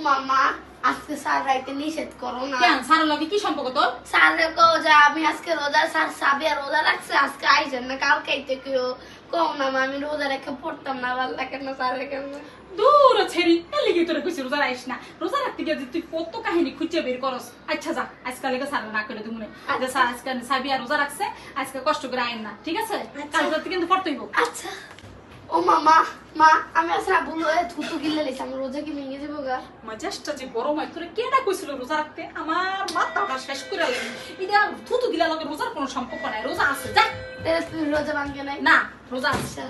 মামা আজকে স্যার রাইতে নিষেধ করো না। কেন স্যারের লগে কি সম্পর্ক তোর? স্যারের কো যে আমি আজকে রোজা, স্যার সাবিয়া রোজা রাখছে, আজকে আইছেন না, কালকে আইতে কেউ কম না আমি রোজা রেখে পড়তাম না, ভালো লাগে না স্যারের কেন। দূর ছেড়ি এলিগে তোরে কইছি রোজা রাখিস না, রোজা রাখতে গিয়ে তুই কত কাহিনী খুঁজে বের করস। আচ্ছা যা আজকাল লেগে স্যার না করে দিমুনে যে স্যার আজকে সাবিয়া রোজা রাখছে, আজকে কষ্ট করে আইন না, ঠিক আছে? কাল রাতে কিন্তু পড়তেইব। আচ্ছা ও মামা, মা আমি আসলে বলো থুতু গিলে লেছি, আমি রোজা কি ভেঙে যাবো গা? মেজাজটা যে গরম হয়, তোরে কেডা কইছিল রোজা রাখতে? আমার মাথাটা শেষ করে লাগি। এটা থুতু গিলা লগে রোজার কোনো সম্পর্ক নাই, রোজা আছে যা। তুমি রোজা ভাঙবে নাই? না রোজা আছে।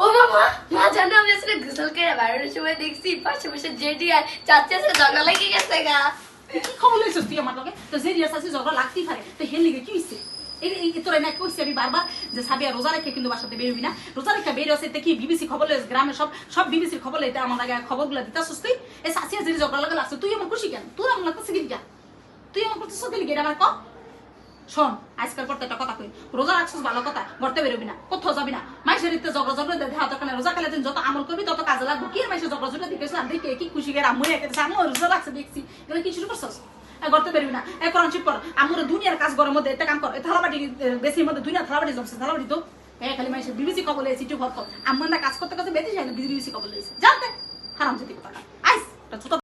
ও মামা, মা জানো আমি আসলে গোসল করে বাইরের সময় দেখছি পাশে পাশে জেডি আর চাচা আছে ঝগড়া লেগে গেছে গা। কি খবর লইছিস তুই আমার লগে? তো যে রিয়াস আছে ঝগড়া লাগতেই পারে, তো হেল লিগে কি হইছে? এই তোরা না কইছি আমি বারবার যে সাবিয়া রোজা রেখে কিন্তু বাসাতে বের হবি না, রোজা রেখে বের হচ্ছে কি বিবিসি খবর লইছ, গ্রামে সব বিবিসির খবর লইতে আমার লাগে খবরগুলো দিতাছস তুই। এই সাসিয়া যে ঝগড়া লাগা লাগছে তুই আমার খুশি কেন? তোর আমার লাগতেছে কি কেন? তুই আমার করতেছ কি লিগে আমার ক? শোন আজকাল করতে একটা কথা কই, রোজা রাখছিস ভালো কথা, ঘরতে বেরোবি না, কোথাও যাবি না, মাইসের ইতে ঝগড়া দেখা দরকার নাই। রোজা খেলে তুই যত আমল করবি তত কাজে লাগবো। কি মাইসের ঝগড়া দেখেছিলাম, দেখে কি খুশি গের আম্মু একেছে আম্মু রোজা রাখছে দেখছি, এগুলো কি শুরু করছস? ঘরতে বেরোবি না, কোরআন চুপ কর। আমার দুনিয়ার কাজ গরম মধ্যে একটা কাম কর, থালাবাটি বেশির মধ্যে দুনিয়া থালাবাটি জমছে, থালাবাটি তো খালি মাইসের বিবিসি খবর লেগেছি একটু ঘর কর। আমার না কাজ করতে করতে বেঁধে যায় না, বিবিসি খবর লেগেছে জানতে হারাম যেতে কথা আইস।